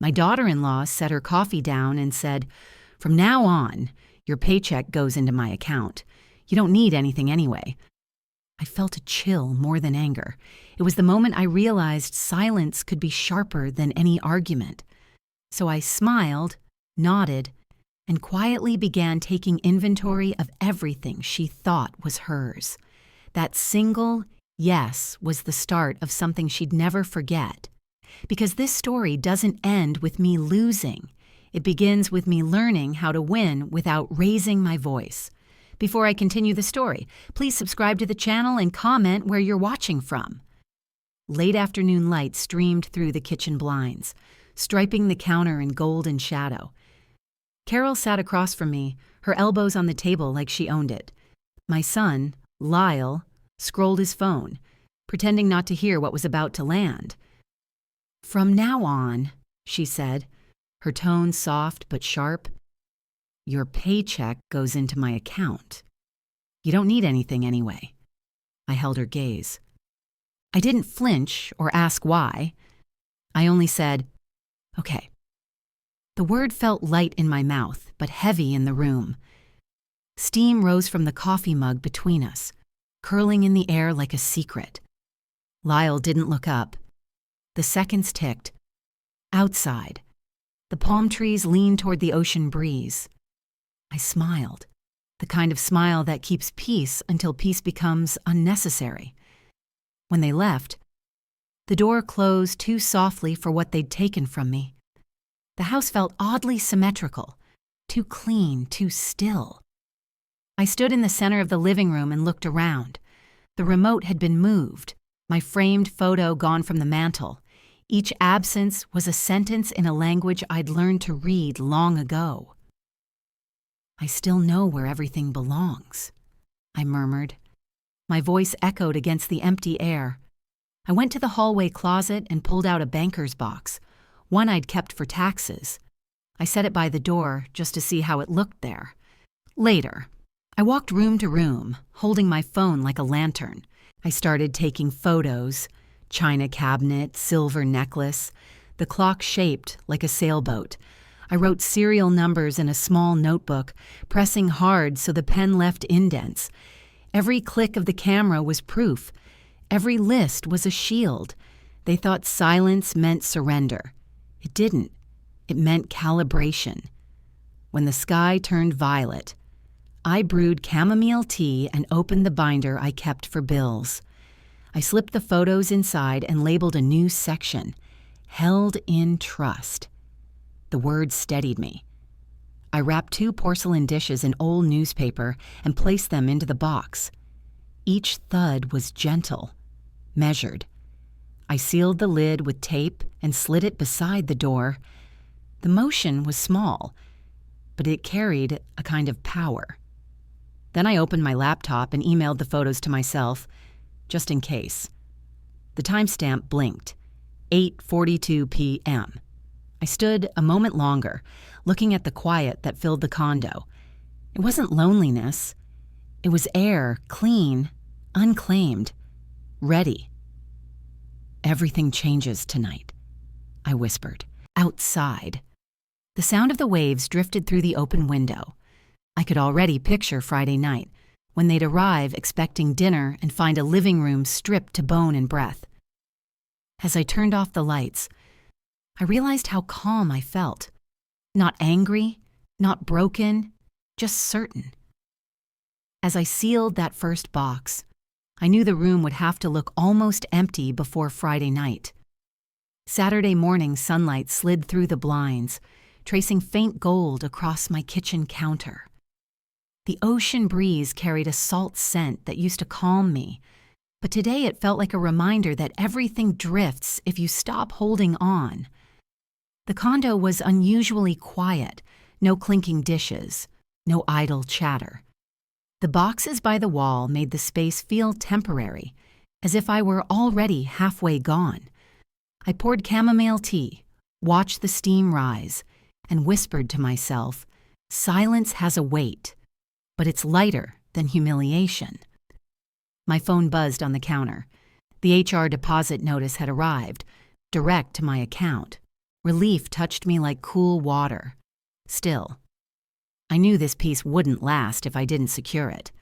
My daughter-in-law set her coffee down and said, "From now on, your paycheck goes into my account. You don't need anything anyway." I felt a chill more than anger. It was the moment I realized silence could be sharper than any argument. So I smiled, nodded, and quietly began taking inventory of everything she thought was hers. That single yes was the start of something she'd never forget. Because this story doesn't end with me losing. It begins with me learning how to win without raising my voice. Before I continue the story, please subscribe to the channel and comment where you're watching from. Late afternoon light streamed through the kitchen blinds, striping the counter in golden shadow. Carol sat across from me, her elbows on the table like she owned it. My son, Lyle, scrolled his phone, pretending not to hear what was about to land. "From now on," she said, her tone soft but sharp, "your paycheck goes into my account. You don't need anything anyway." I held her gaze. I didn't flinch or ask why. I only said, "Okay." The word felt light in my mouth, but heavy in the room. Steam rose from the coffee mug between us, curling in the air like a secret. Lyle didn't look up. The seconds ticked. Outside, the palm trees leaned toward the ocean breeze. I smiled, the kind of smile that keeps peace until peace becomes unnecessary. When they left, the door closed too softly for what they'd taken from me. The house felt oddly symmetrical, too clean, too still. I stood in the center of the living room and looked around. The remote had been moved, my framed photo gone from the mantel. Each absence was a sentence in a language I'd learned to read long ago. "I still know where everything belongs," I murmured. My voice echoed against the empty air. I went to the hallway closet and pulled out a banker's box, one I'd kept for taxes. I set it by the door just to see how it looked there. Later, I walked room to room, holding my phone like a lantern. I started taking photos. China cabinet, silver necklace, the clock shaped like a sailboat. I wrote serial numbers in a small notebook, pressing hard so the pen left indents. Every click of the camera was proof. Every list was a shield. They thought silence meant surrender. It didn't. It meant calibration. When the sky turned violet, I brewed chamomile tea and opened the binder I kept for bills. I slipped the photos inside and labeled a new section, "Held in Trust." The words steadied me. I wrapped 2 porcelain dishes in old newspaper and placed them into the box. Each thud was gentle, measured. I sealed the lid with tape and slid it beside the door. The motion was small, but it carried a kind of power. Then I opened my laptop and emailed the photos to myself, just in case. The timestamp blinked, 8:42 p.m. I stood a moment longer, looking at the quiet that filled the condo. It wasn't loneliness. It was air, clean, unclaimed, ready. "Everything changes tonight," I whispered. Outside, the sound of the waves drifted through the open window. I could already picture Friday night, when they'd arrive expecting dinner and find a living room stripped to bone and breath. As I turned off the lights, I realized how calm I felt. Not angry, not broken, just certain. As I sealed that first box, I knew the room would have to look almost empty before Friday night. Saturday morning sunlight slid through the blinds, tracing faint gold across my kitchen counter. The ocean breeze carried a salt scent that used to calm me, but today it felt like a reminder that everything drifts if you stop holding on. The condo was unusually quiet, no clinking dishes, no idle chatter. The boxes by the wall made the space feel temporary, as if I were already halfway gone. I poured chamomile tea, watched the steam rise, and whispered to myself, "Silence has a weight, but it's lighter than humiliation." My phone buzzed on the counter. The HR deposit notice had arrived, direct to my account. Relief touched me like cool water. Still, I knew this peace wouldn't last if I didn't secure it.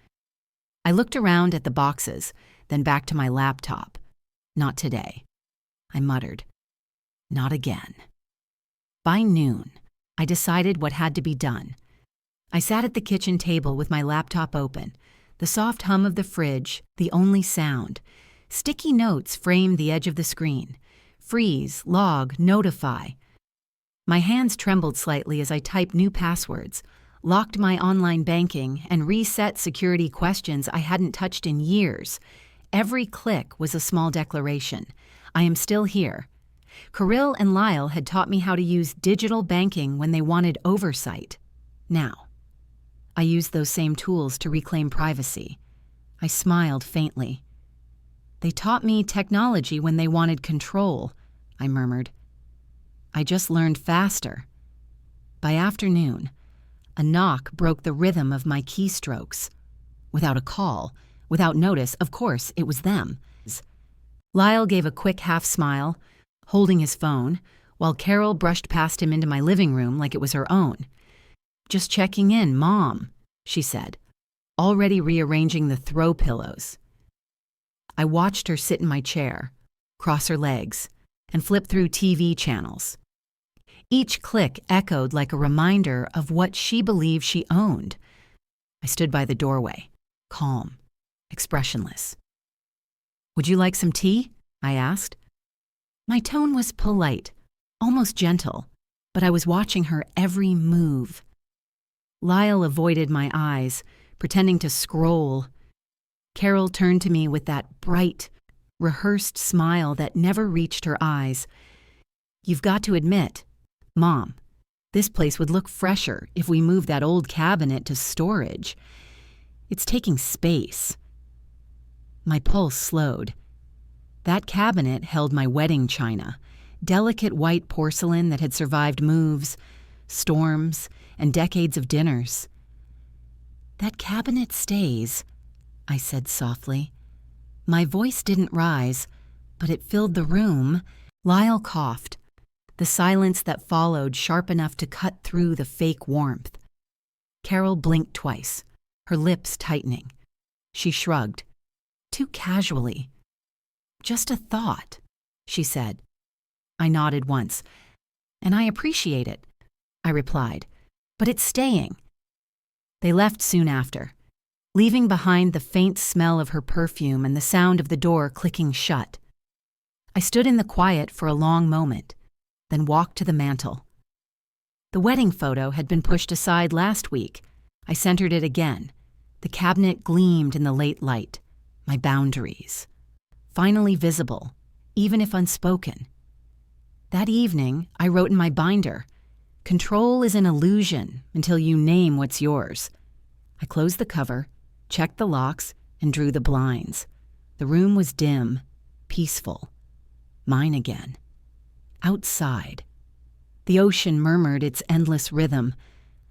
I looked around at the boxes, then back to my laptop. Not today. I muttered. Not again. By noon, I decided what had to be done. I sat at the kitchen table with my laptop open, the soft hum of the fridge, the only sound. Sticky notes framed the edge of the screen. Freeze, log, notify. My hands trembled slightly as I typed new passwords, locked my online banking, and reset security questions I hadn't touched in years. Every click was a small declaration. I am still here. Kirill and Lyle had taught me how to use digital banking when they wanted oversight. Now, I used those same tools to reclaim privacy. I smiled faintly. They taught me technology when they wanted control, I murmured. I just learned faster. By afternoon, a knock broke the rhythm of my keystrokes. Without a call, without notice, of course, it was them. Lyle gave a quick half-smile, holding his phone, while Carol brushed past him into my living room like it was her own. Just checking in, Mom, she said, already rearranging the throw pillows. I watched her sit in my chair, cross her legs, and flip through TV channels. Each click echoed like a reminder of what she believed she owned. I stood by the doorway, calm, expressionless. Would you like some tea? I asked. My tone was polite, almost gentle, but I was watching her every move. Lyle avoided my eyes, pretending to scroll. Carol turned to me with that bright, rehearsed smile that never reached her eyes. You've got to admit, Mom, this place would look fresher if we moved that old cabinet to storage. It's taking space. My pulse slowed. That cabinet held my wedding china, delicate white porcelain that had survived moves, storms, and decades of dinners. That cabinet stays, I said softly. My voice didn't rise, but it filled the room. Lyle coughed, the silence that followed sharp enough to cut through the fake warmth. Carol blinked twice, her lips tightening. She shrugged, too casually. Just a thought, she said. I nodded once. And I appreciate it, I replied. But it's staying. They left soon after, leaving behind the faint smell of her perfume and the sound of the door clicking shut. I stood in the quiet for a long moment, then walked to the mantel. The wedding photo had been pushed aside last week. I centered it again. The cabinet gleamed in the late light. My boundaries. Finally visible, even if unspoken. That evening, I wrote in my binder, "Control is an illusion until you name what's yours." I closed the cover, checked the locks, and drew the blinds. The room was dim, peaceful. Mine again. Outside. The ocean murmured its endless rhythm.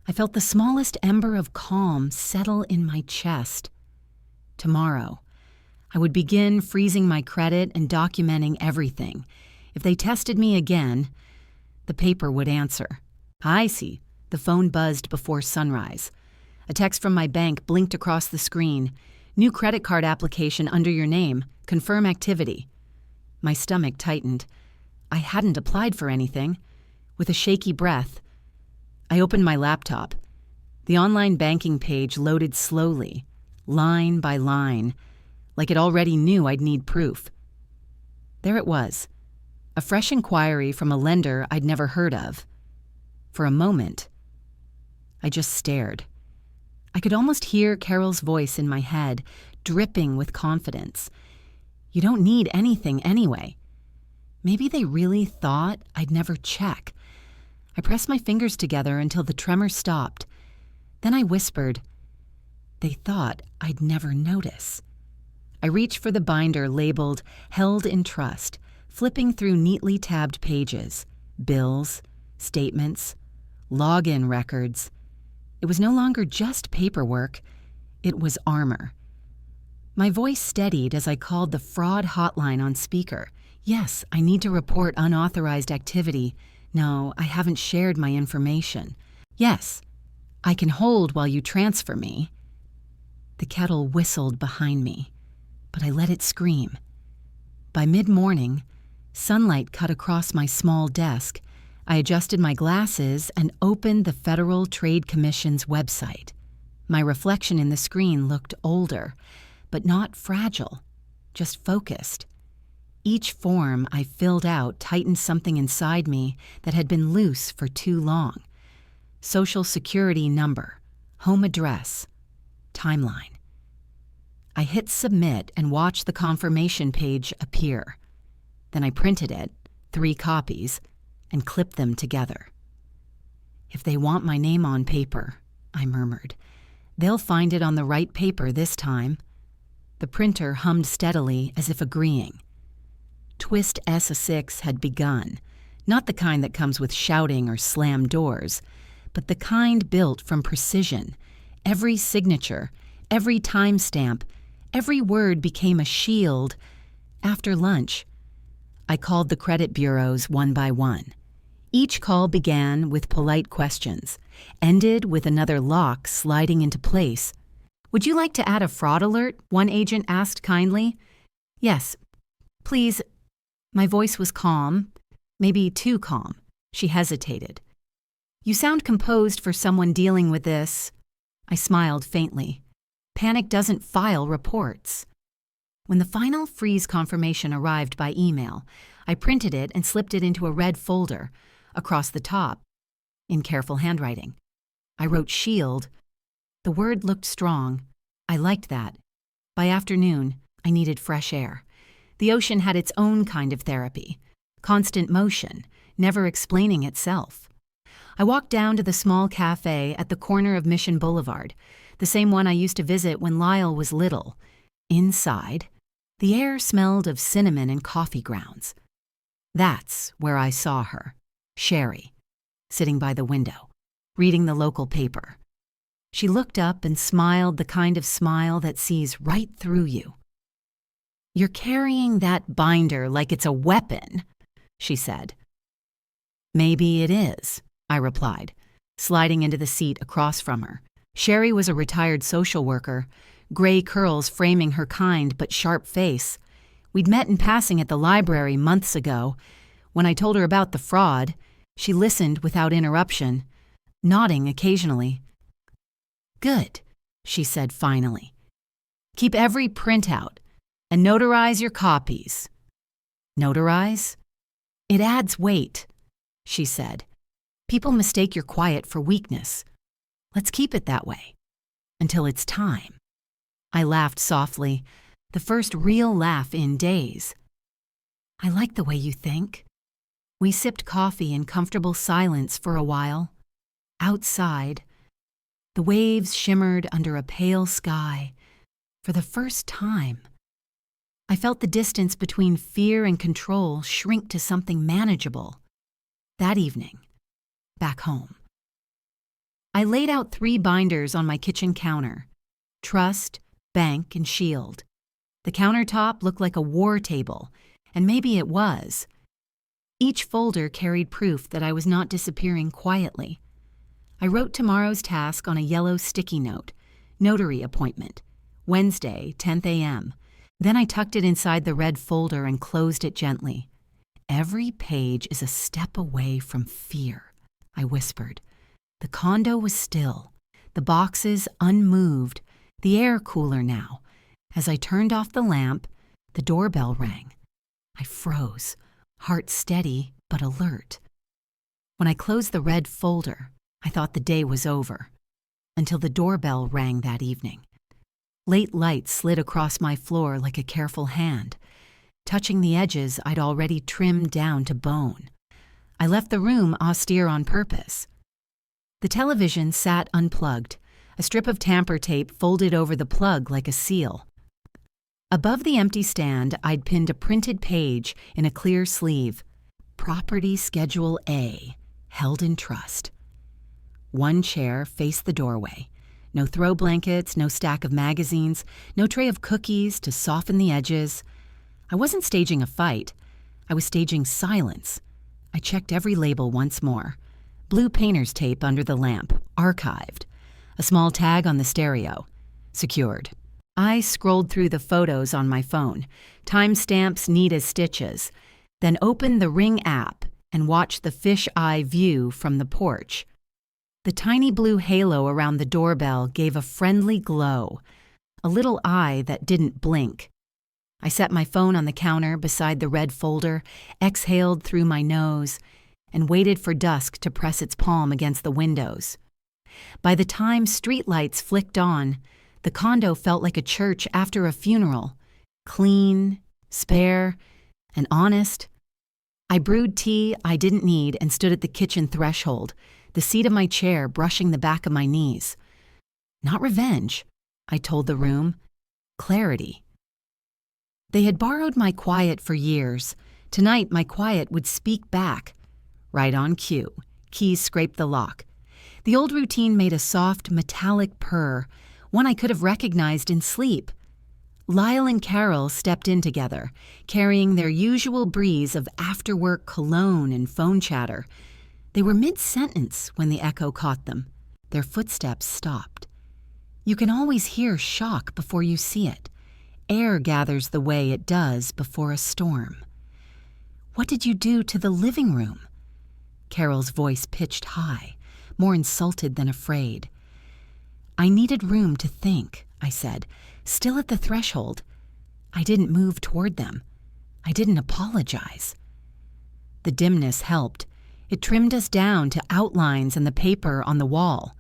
I felt the smallest ember of calm settle in my chest. Tomorrow, I would begin freezing my credit and documenting everything. If they tested me again, the paper would answer. I see. The phone buzzed before sunrise. A text from my bank blinked across the screen. New credit card application under your name. Confirm activity. My stomach tightened. I hadn't applied for anything. With a shaky breath, I opened my laptop. The online banking page loaded slowly, line by line, like it already knew I'd need proof. There it was, a fresh inquiry from a lender I'd never heard of. For a moment, I just stared. I could almost hear Carol's voice in my head, dripping with confidence. You don't need anything anyway. Maybe they really thought I'd never check. I pressed my fingers together until the tremor stopped. Then I whispered, they thought I'd never notice. I reached for the binder labeled Held in Trust, flipping through neatly tabbed pages, bills, statements, login records. It was no longer just paperwork, it was armor. My voice steadied as I called the fraud hotline on speaker. Yes, I need to report unauthorized activity No, I haven't shared my information. Yes, I can hold while you transfer me. The kettle whistled behind me, but I let it scream. By mid-morning, sunlight cut across my small desk. I adjusted my glasses and opened the Federal Trade Commission's website. My reflection in the screen looked older, but not fragile, just focused. Each form I filled out tightened something inside me that had been loose for too long. Social Security number, home address, timeline. I hit submit and watched the confirmation page appear. Then I printed it, 3 copies, and clipped them together. If they want my name on paper, I murmured, they'll find it on the right paper this time. The printer hummed steadily as if agreeing. Twist S6 had begun, not the kind that comes with shouting or slammed doors, but the kind built from precision. Every signature, every timestamp, every word became a shield. After lunch, I called the credit bureaus one by one. Each call began with polite questions, ended with another lock sliding into place. "Would you like to add a fraud alert?" one agent asked kindly. "Yes, please." My voice was calm, maybe too calm. She hesitated. "You sound composed for someone dealing with this." I smiled faintly. Panic doesn't file reports. When the final freeze confirmation arrived by email, I printed it and slipped it into a red folder, across the top, in careful handwriting. I wrote shield. The word looked strong. I liked that. By afternoon, I needed fresh air. The ocean had its own kind of therapy, constant motion, never explaining itself. I walked down to the small cafe at the corner of Mission Boulevard, the same one I used to visit when Lyle was little. Inside, the air smelled of cinnamon and coffee grounds. That's where I saw her, Sherry, sitting by the window, reading the local paper. She looked up and smiled the kind of smile that sees right through you. "You're carrying that binder like it's a weapon," she said. "Maybe it is," I replied, sliding into the seat across from her. Sherry was a retired social worker, gray curls framing her kind but sharp face. We'd met in passing at the library months ago. When I told her about the fraud, she listened without interruption, nodding occasionally. "Good," she said finally. "Keep every printout and notarize your copies." "Notarize? It adds weight," she said. "People mistake your quiet for weakness. Let's keep it that way. Until it's time." I laughed softly, the first real laugh in days. "I like the way you think." We sipped coffee in comfortable silence for a while. Outside, the waves shimmered under a pale sky. For the first time, I felt the distance between fear and control shrink to something manageable. That evening, back home, I laid out 3 binders on my kitchen counter: Trust, Bank, and Shield. The countertop looked like a war table, and maybe it was. Each folder carried proof that I was not disappearing quietly. I wrote tomorrow's task on a yellow sticky note: notary appointment, Wednesday, 10 a.m. Then I tucked it inside the red folder and closed it gently. "Every page is a step away from fear," I whispered. The condo was still, the boxes unmoved, the air cooler now. As I turned off the lamp, the doorbell rang. I froze, heart steady but alert. When I closed the red folder, I thought the day was over, until the doorbell rang that evening. Late light slid across my floor like a careful hand, touching the edges I'd already trimmed down to bone. I left the room austere on purpose. The television sat unplugged, a strip of tamper tape folded over the plug like a seal. Above the empty stand, I'd pinned a printed page in a clear sleeve: Property Schedule A, held in trust. One chair faced the doorway. No throw blankets, no stack of magazines, no tray of cookies to soften the edges. I wasn't staging a fight. I was staging silence. I checked every label once more. Blue painter's tape under the lamp, archived. A small tag on the stereo, secured. I scrolled through the photos on my phone, timestamps neat as stitches, then opened the Ring app and watched the fisheye view from the porch. The tiny blue halo around the doorbell gave a friendly glow, a little eye that didn't blink. I set my phone on the counter beside the red folder, exhaled through my nose, and waited for dusk to press its palm against the windows. By the time streetlights flicked on, the condo felt like a church after a funeral, clean, spare, and honest. I brewed tea I didn't need and stood at the kitchen threshold, the seat of my chair brushing the back of my knees. Not revenge, I told the room. Clarity. They had borrowed my quiet for years. Tonight my quiet would speak back. Right on cue. Keys scraped the lock. The old routine made a soft, metallic purr, one I could have recognized in sleep. Lyle and Carol stepped in together, carrying their usual breeze of after-work cologne and phone chatter. They were mid-sentence when the echo caught them. Their footsteps stopped. You can always hear shock before you see it. Air gathers the way it does before a storm. What did you do to the living room? Carol's voice pitched high, more insulted than afraid. I needed room to think, I said, still at the threshold. I didn't move toward them. I didn't apologize. The dimness helped. It trimmed us down to outlines and the paper on the wall.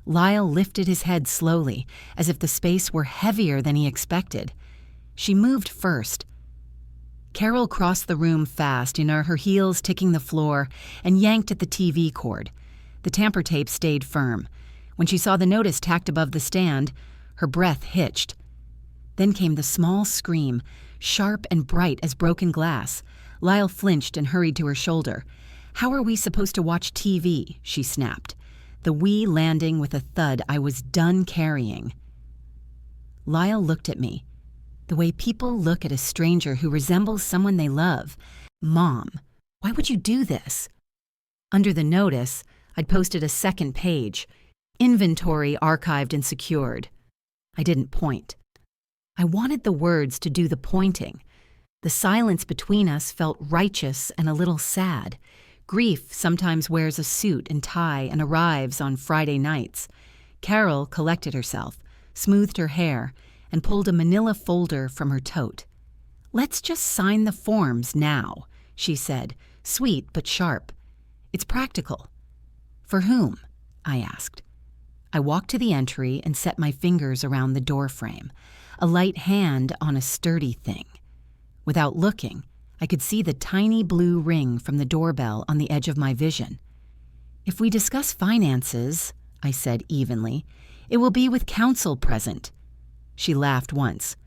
Lyle lifted his head slowly, as if the space were heavier than he expected. She moved first. Carol crossed the room fast, her heels ticking the floor, and yanked at the TV cord. The tamper tape stayed firm. When she saw the notice tacked above the stand, her breath hitched. Then came the small scream, sharp and bright as broken glass. Lyle flinched and hurried to her shoulder. "How are we supposed to watch TV?" she snapped, the we landing with a thud I was done carrying. Lyle looked at me, the way people look at a stranger who resembles someone they love. "Mom, why would you do this?" Under the notice, I'd posted a second page, inventory archived and secured. I didn't point. I wanted the words to do the pointing. The silence between us felt righteous and a little sad. Grief sometimes wears a suit and tie and arrives on Friday nights. Carol collected herself, smoothed her hair, and pulled a manila folder from her tote. "Let's just sign the forms now," she said, sweet but sharp. "It's practical." "For whom?" I asked. I walked to the entry and set my fingers around the doorframe, a light hand on a sturdy thing. Without looking, I could see the tiny blue ring from the doorbell on the edge of my vision. "If we discuss finances," I said evenly, "it will be with counsel present." She laughed once.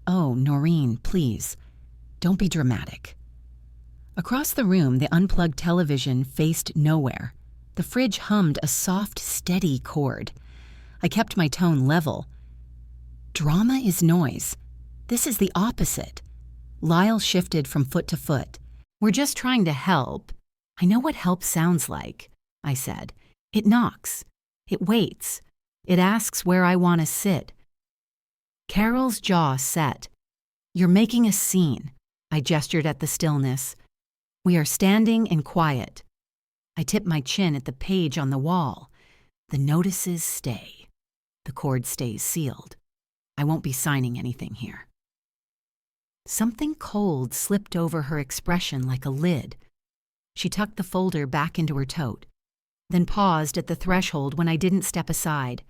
"Oh, Noreen, please, don't be dramatic." Across the room, the unplugged television faced nowhere. The fridge hummed a soft, steady chord. I kept my tone level. "Drama is noise. This is the opposite." Lyle shifted from foot to foot. "We're just trying to help." "I know what help sounds like," I said. "It knocks. It waits. It asks where I want to sit." Carol's jaw set. "You're making a scene." I gestured at the stillness. "We are standing in quiet." I tipped my chin at the page on the wall. The notices stay. The cord stays sealed. I won't be signing anything here. Something cold slipped over her expression like a lid. She tucked the folder back into her tote, then paused at the threshold when I didn't step aside.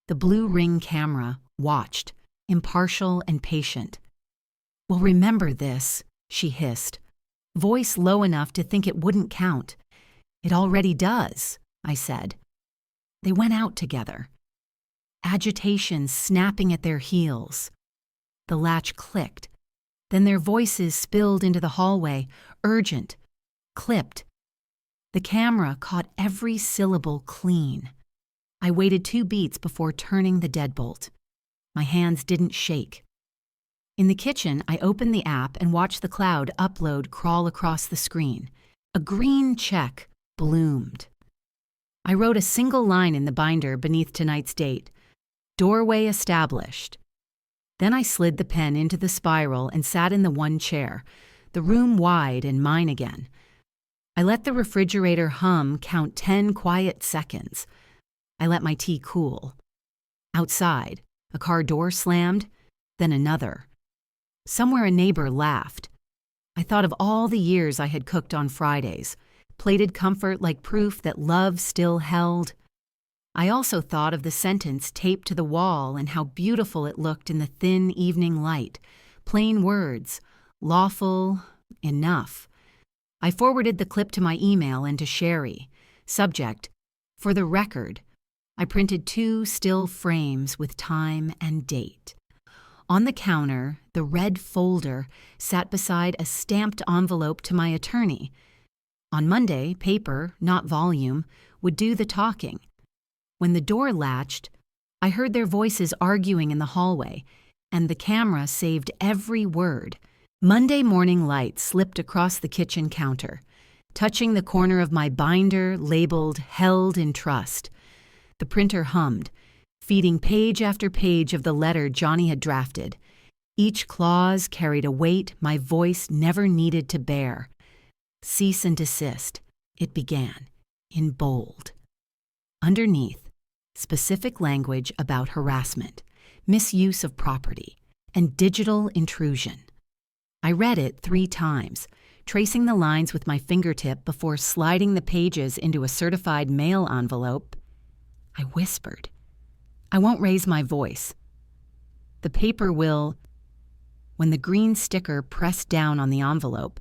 The blue ring camera watched, impartial and patient. "Well, remember this," she hissed, voice low enough to think it wouldn't count. "It already does," I said. They went out together, agitation snapping at their heels. The latch clicked. Then their voices spilled into the hallway, urgent, clipped. The camera caught every syllable clean. I waited 2 beats before turning the deadbolt. My hands didn't shake. In the kitchen, I opened the app and watched the cloud upload crawl across the screen. A green check bloomed. I wrote a single line in the binder beneath tonight's date, "Doorway established." Then I slid the pen into the spiral and sat in the one chair, the room wide and mine again. I let the refrigerator hum count 10 quiet seconds. I let my tea cool. Outside, a car door slammed, then another. Somewhere a neighbor laughed. I thought of all the years I had cooked on Fridays, plated comfort like proof that love still held. I also thought of the sentence taped to the wall and how beautiful it looked in the thin evening light. Plain words, lawful, enough. I forwarded the clip to my email and to Sherry. Subject, "For the record." I printed 2 still frames with time and date. On the counter, the red folder sat beside a stamped envelope to my attorney. On Monday, paper, not volume, would do the talking. When the door latched, I heard their voices arguing in the hallway, and the camera saved every word. Monday morning light slipped across the kitchen counter, touching the corner of my binder labeled "Held in Trust." The printer hummed, feeding page after page of the letter Johnny had drafted. Each clause carried a weight my voice never needed to bear. "Cease and desist," it began, in bold. Underneath, specific language about harassment, misuse of property, and digital intrusion. I read it 3 times, tracing the lines with my fingertip before sliding the pages into a certified mail envelope. I whispered, "I won't raise my voice. The paper will..." When the green sticker pressed down on the envelope,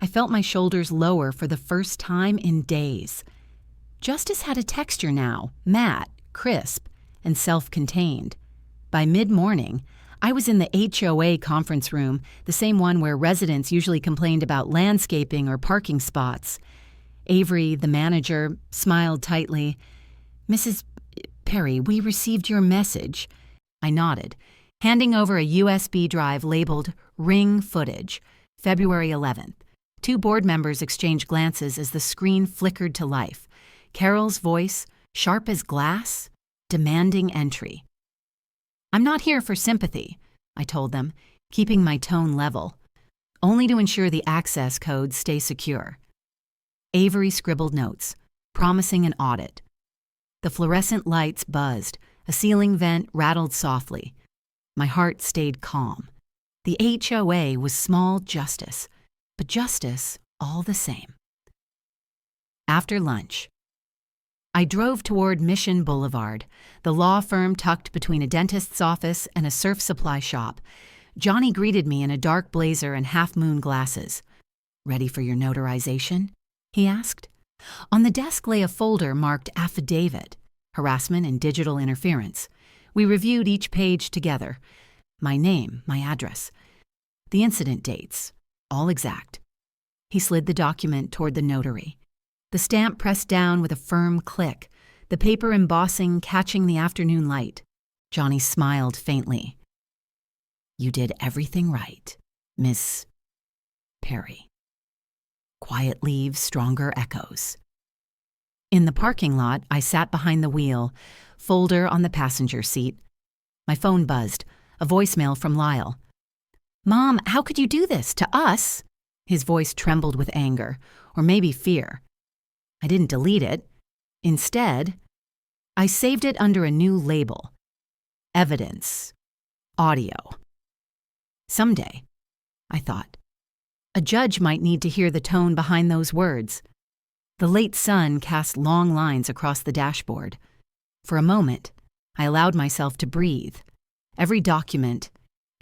I felt my shoulders lower for the first time in days. Justice had a texture now, matte, crisp, and self-contained. By mid-morning, I was in the HOA conference room, the same one where residents usually complained about landscaping or parking spots. Avery, the manager, smiled tightly. "Mrs. Perry, we received your message." I nodded, handing over a USB drive labeled "Ring Footage," February 11th. 2 board members exchanged glances as the screen flickered to life. Carol's voice, sharp as glass, demanding entry. "I'm not here for sympathy," I told them, keeping my tone level, "only to ensure the access codes stay secure." Avery scribbled notes, promising an audit. The fluorescent lights buzzed, a ceiling vent rattled softly. My heart stayed calm. The HOA was small justice, but justice all the same. After lunch, I drove toward Mission Boulevard, the law firm tucked between a dentist's office and a surf supply shop. Johnny greeted me in a dark blazer and half-moon glasses. "Ready for your notarization?" he asked. On the desk lay a folder marked "Affidavit," harassment and digital interference. We reviewed each page together. My name, my address. The incident dates, all exact. He slid the document toward the notary. The stamp pressed down with a firm click, the paper embossing catching the afternoon light. Johnny smiled faintly. "You did everything right, Miss Perry." Quiet leaves stronger echoes. In the parking lot, I sat behind the wheel, folder on the passenger seat. My phone buzzed, a voicemail from Lyle. "Mom, how could you do this to us?" His voice trembled with anger, or maybe fear. I didn't delete it. Instead, I saved it under a new label. Evidence. Audio. Someday, I thought, a judge might need to hear the tone behind those words. The late sun cast long lines across the dashboard. For a moment, I allowed myself to breathe. Every document,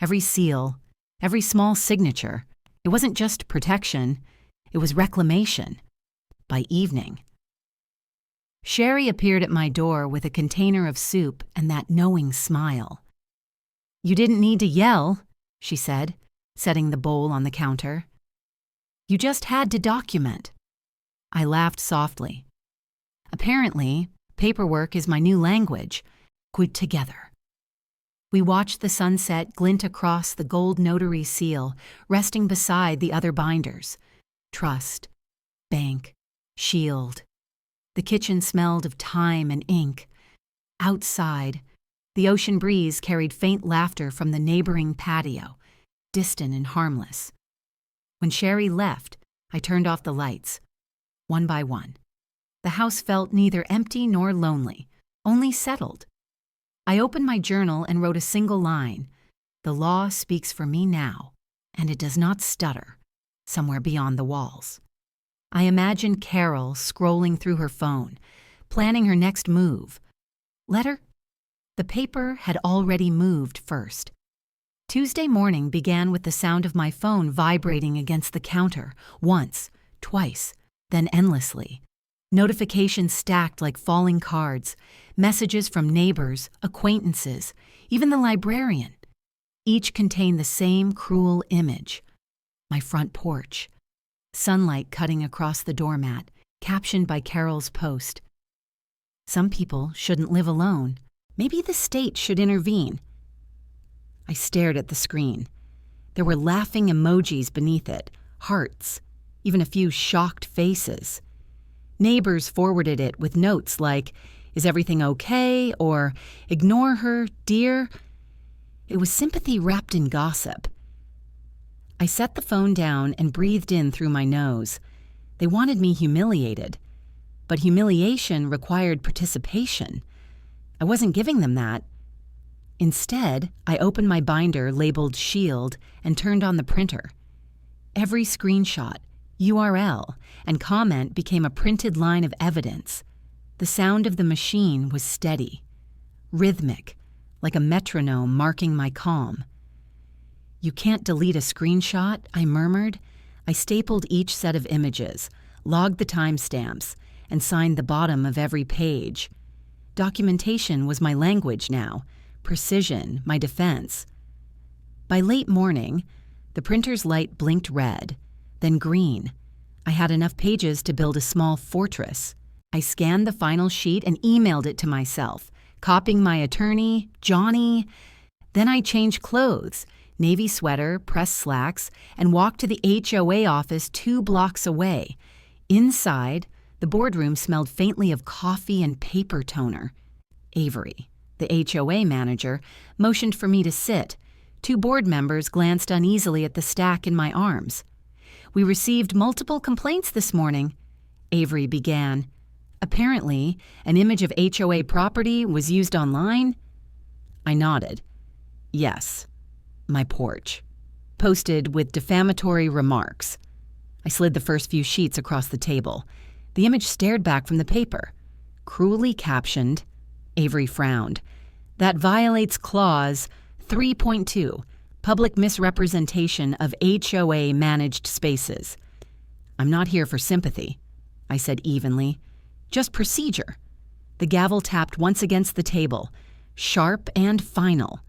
every seal, every small signature, it wasn't just protection, it was reclamation. By evening, Sherry appeared at my door with a container of soup and that knowing smile. "You didn't need to yell," she said, setting the bowl on the counter. "You just had to document." I laughed softly. Apparently, paperwork is my new language. Good together. We watched the sunset glint across the gold notary seal, resting beside the other binders. Trust, bank, shield. The kitchen smelled of thyme and ink. Outside, the ocean breeze carried faint laughter from the neighboring patio, distant and harmless. When Sherry left, I turned off the lights, one by one. The house felt neither empty nor lonely, only settled. I opened my journal and wrote a single line. The law speaks for me now, and it does not stutter, somewhere beyond the walls. I imagined Carol scrolling through her phone, planning her next move. Letter? The paper had already moved first. Tuesday morning began with the sound of my phone vibrating against the counter, once, twice, then endlessly. Notifications stacked like falling cards, messages from neighbors, acquaintances, even the librarian. Each contained the same cruel image. My front porch. Sunlight cutting across the doormat, captioned by Carol's post. Some people shouldn't live alone. Maybe the state should intervene. I stared at the screen. There were laughing emojis beneath it, hearts, even a few shocked faces. Neighbors forwarded it with notes like, "Is everything okay?" or "Ignore her, dear." It was sympathy wrapped in gossip. I set the phone down and breathed in through my nose. They wanted me humiliated. But humiliation required participation. I wasn't giving them that. Instead, I opened my binder labeled Shield and turned on the printer. Every screenshot, URL, and comment became a printed line of evidence. The sound of the machine was steady, rhythmic, like a metronome marking my calm. "You can't delete a screenshot," I murmured. I stapled each set of images, logged the timestamps, and signed the bottom of every page. Documentation was my language now, precision, my defense. By late morning, the printer's light blinked red, then green. I had enough pages to build a small fortress. I scanned the final sheet and emailed it to myself, copying my attorney, Johnny. Then I changed clothes, navy sweater, pressed slacks, and walked to the HOA office 2 blocks away. Inside, the boardroom smelled faintly of coffee and paper toner. Avery, the HOA manager, motioned for me to sit. 2 board members glanced uneasily at the stack in my arms. "We received multiple complaints this morning," Avery began. "Apparently, an image of HOA property was used online?" I nodded. "Yes. My porch. Posted with defamatory remarks." I slid the first few sheets across the table. The image stared back from the paper. Cruelly captioned. Avery frowned. "That violates Clause 3.2, Public Misrepresentation of HOA-Managed Spaces." "I'm not here for sympathy," I said evenly. "Just procedure." The gavel tapped once against the table, sharp and final.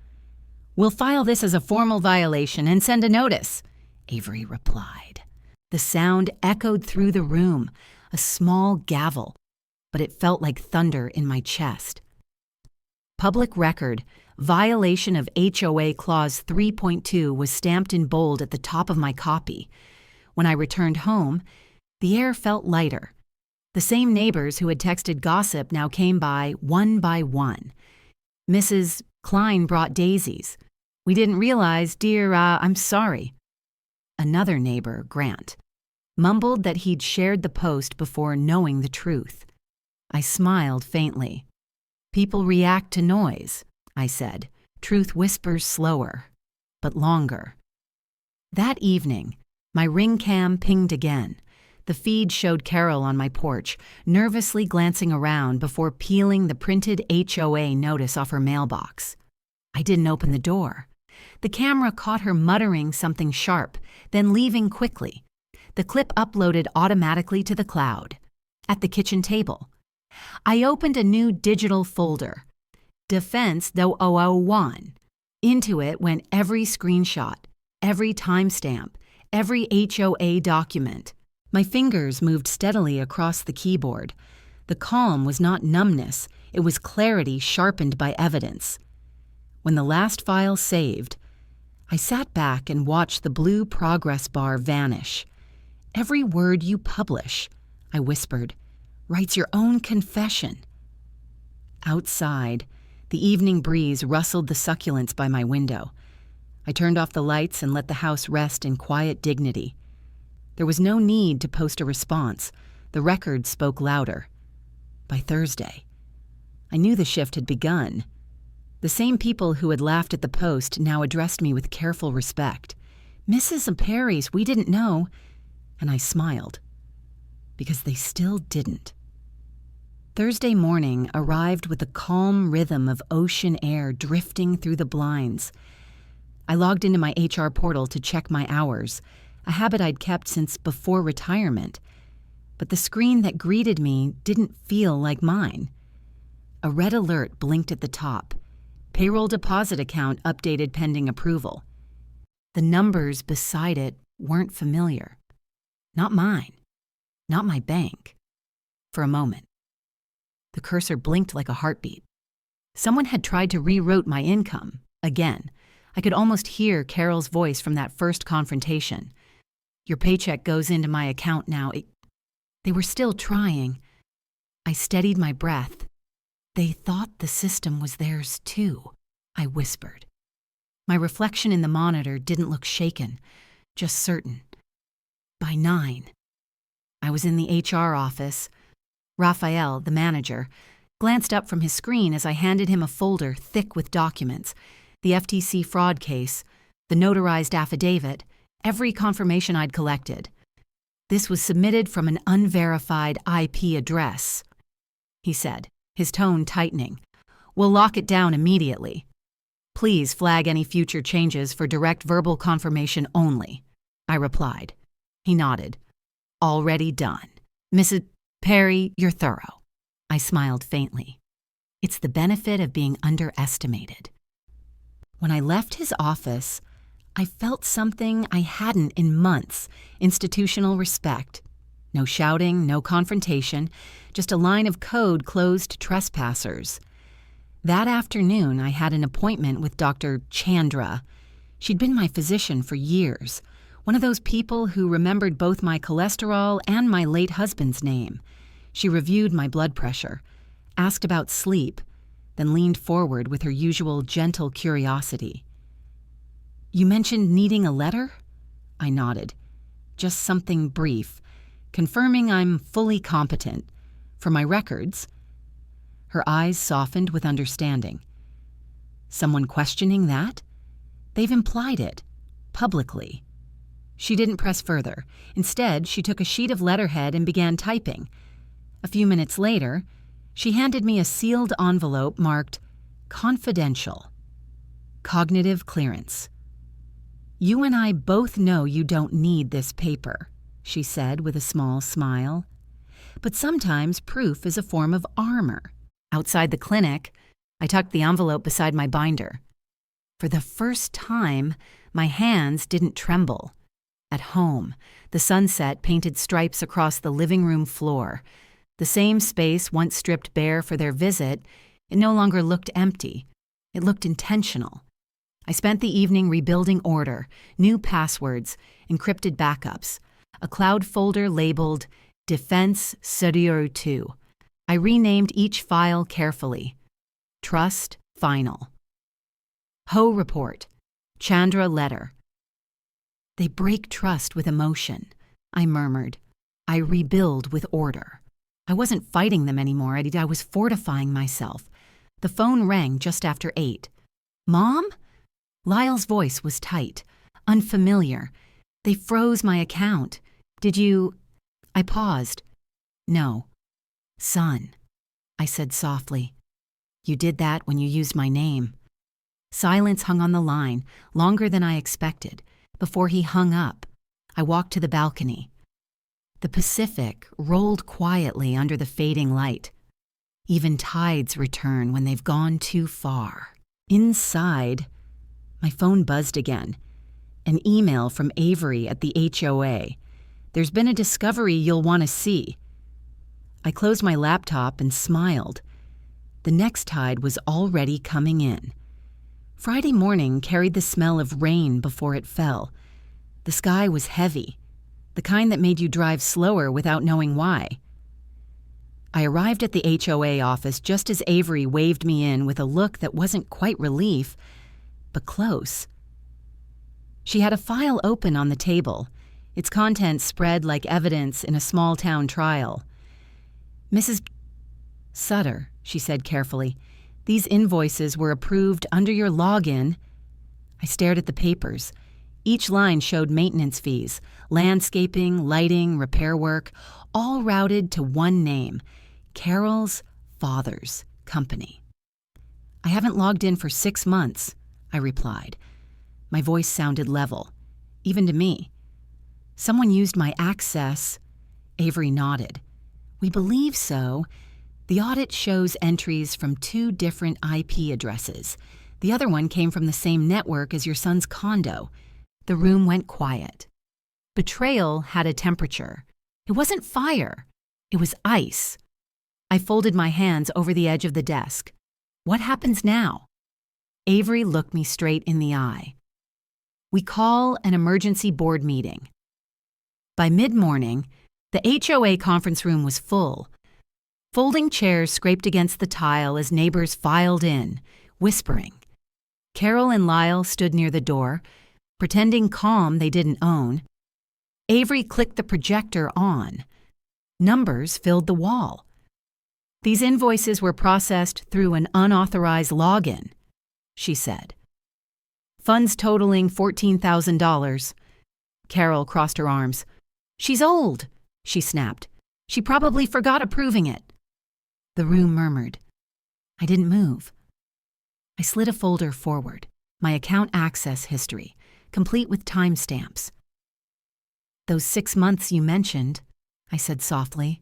"We'll file this as a formal violation and send a notice," Avery replied. The sound echoed through the room, a small gavel, but it felt like thunder in my chest. Public record, violation of HOA Clause 3.2 was stamped in bold at the top of my copy. When I returned home, the air felt lighter. The same neighbors who had texted gossip now came by one. "Mrs. Klein brought daisies. We didn't realize, dear, I'm sorry." Another neighbor, Grant, mumbled that he'd shared the post before knowing the truth. I smiled faintly. "People react to noise," I said. "Truth whispers slower, but longer." That evening, my ring cam pinged again. The feed showed Carol on my porch, nervously glancing around before peeling the printed HOA notice off her mailbox. I didn't open the door. The camera caught her muttering something sharp, then leaving quickly. The clip uploaded automatically to the cloud. At the kitchen table, I opened a new digital folder, Defense 001. Into it went every screenshot, every timestamp, every HOA document. My fingers moved steadily across the keyboard. The calm was not numbness, it was clarity sharpened by evidence. When the last file saved, I sat back and watched the blue progress bar vanish. Every word you publish," I whispered, "writes your own confession." Outside, the evening breeze rustled the succulents by my window. I turned off the lights and let the house rest in quiet dignity. There was no need to post a response. The record spoke louder. By Thursday, I knew the shift had begun. The same people who had laughed at the post now addressed me with careful respect. "Mrs. Perry's, we didn't know." And I smiled, because they still didn't. Thursday morning arrived with the calm rhythm of ocean air drifting through the blinds. I logged into my HR portal to check my hours, a habit I'd kept since before retirement. But the screen that greeted me didn't feel like mine. A red alert blinked at the top. Payroll deposit account updated pending approval. The numbers beside it weren't familiar. Not mine. Not my bank. For a moment, the cursor blinked like a heartbeat. Someone had tried to reroute my income, again. I could almost hear Carol's voice from that first confrontation. "Your paycheck goes into my account now." They were still trying. I steadied my breath. "They thought the system was theirs too," I whispered. My reflection in the monitor didn't look shaken, just certain. By 9, I was in the HR office. Raphael, the manager, glanced up from his screen as I handed him a folder thick with documents, the FTC fraud case, the notarized affidavit, every confirmation I'd collected. "This was submitted from an unverified IP address," he said, his tone tightening. "We'll lock it down immediately. Please flag any future changes for direct verbal confirmation only," I replied. He nodded. "Already done. Mrs. Perry, you're thorough." I smiled faintly. It's the benefit of being underestimated. When I left his office, I felt something I hadn't in months: institutional respect. No shouting, no confrontation, just a line of code closed to trespassers. That afternoon, I had an appointment with Dr. Chandra. She'd been my physician for years, one of those people who remembered both my cholesterol and my late husband's name. She reviewed my blood pressure, asked about sleep, then leaned forward with her usual gentle curiosity. "You mentioned needing a letter?" I nodded. "Just something brief, confirming I'm fully competent. For my records." Her eyes softened with understanding. "Someone questioning that? They've implied it, publicly." She didn't press further. Instead, she took a sheet of letterhead and began typing. A few minutes later, she handed me a sealed envelope marked "Confidential." Cognitive clearance. "You and I both know you don't need this paper," she said with a small smile. "But sometimes proof is a form of armor." Outside the clinic, I tucked the envelope beside my binder. For the first time, my hands didn't tremble. At home, the sunset painted stripes across the living room floor. The same space once stripped bare for their visit, it no longer looked empty. It looked intentional. I spent the evening rebuilding order, new passwords, encrypted backups, a cloud folder labeled Defense Studio 2. I renamed each file carefully. Trust Final. Ho report. Chandra letter. "They break trust with emotion," I murmured. "I rebuild with order." I wasn't fighting them anymore. I was fortifying myself. The phone rang just after 8. "Mom?" Lyle's voice was tight, unfamiliar. "They froze my account. Did you—" I paused. "No. Son," I said softly. "You did that when you used my name." Silence hung on the line, longer than I expected. Before he hung up, I walked to the balcony. The Pacific rolled quietly under the fading light. Even tides return when they've gone too far. Inside, my phone buzzed again. An email from Avery at the HOA. "There's been a discovery you'll want to see." I closed my laptop and smiled. The next tide was already coming in. Friday morning carried the smell of rain before it fell. The sky was heavy. The kind that made you drive slower without knowing why. I arrived at the HOA office just as Avery waved me in with a look that wasn't quite relief, but close. She had a file open on the table, its contents spread like evidence in a small-town trial. "Mrs. Sutter," she said carefully, "these invoices were approved under your login." I stared at the papers. Each line showed maintenance fees, landscaping, lighting, repair work, all routed to one name, Carol's Father's Company. "I haven't logged in for 6 months," I replied. My voice sounded level, even to me. "Someone used my access." Avery nodded. "We believe so. The audit shows entries from 2 different IP addresses. The other one came from the same network as your son's condo." The room went quiet. Betrayal had a temperature. It wasn't fire. It was ice. I folded my hands over the edge of the desk. "What happens now?" Avery looked me straight in the eye. "We call an emergency board meeting." By mid-morning, the HOA conference room was full. Folding chairs scraped against the tile as neighbors filed in, whispering. Carol and Lyle stood near the door, pretending calm they didn't own. Avery clicked the projector on. Numbers filled the wall. "These invoices were processed through an unauthorized login," she said. "Funds totaling $14,000. Carol crossed her arms. "She's old," she snapped. "She probably forgot approving it." The room murmured. I didn't move. I slid a folder forward, my account access history, complete with timestamps. "Those 6 months you mentioned," I said softly.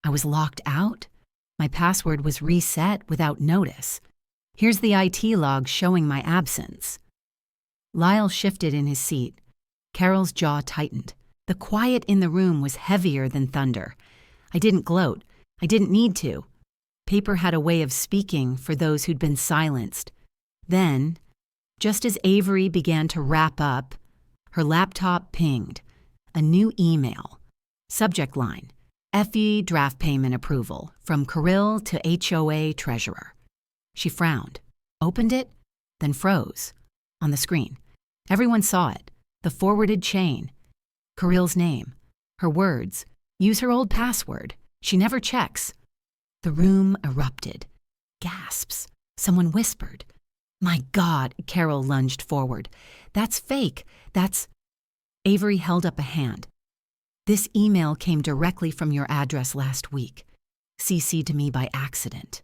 "I was locked out? My password was reset without notice. Here's the IT log showing my absence." Lyle shifted in his seat. Carol's jaw tightened. The quiet in the room was heavier than thunder. I didn't gloat. I didn't need to. Paper had a way of speaking for those who'd been silenced. Then, just as Avery began to wrap up, her laptop pinged. A new email. Subject line: "FE draft payment approval from Kirill to HOA treasurer." She frowned, opened it, then froze. On the screen, everyone saw it. The forwarded chain. Kirill's name. Her words. "Use her old password. She never checks." The room erupted. Gasps. Someone whispered. "My God," Carol lunged forward. "That's fake. That's..." Avery held up a hand. "This email came directly from your address last week, CC'd to me by accident."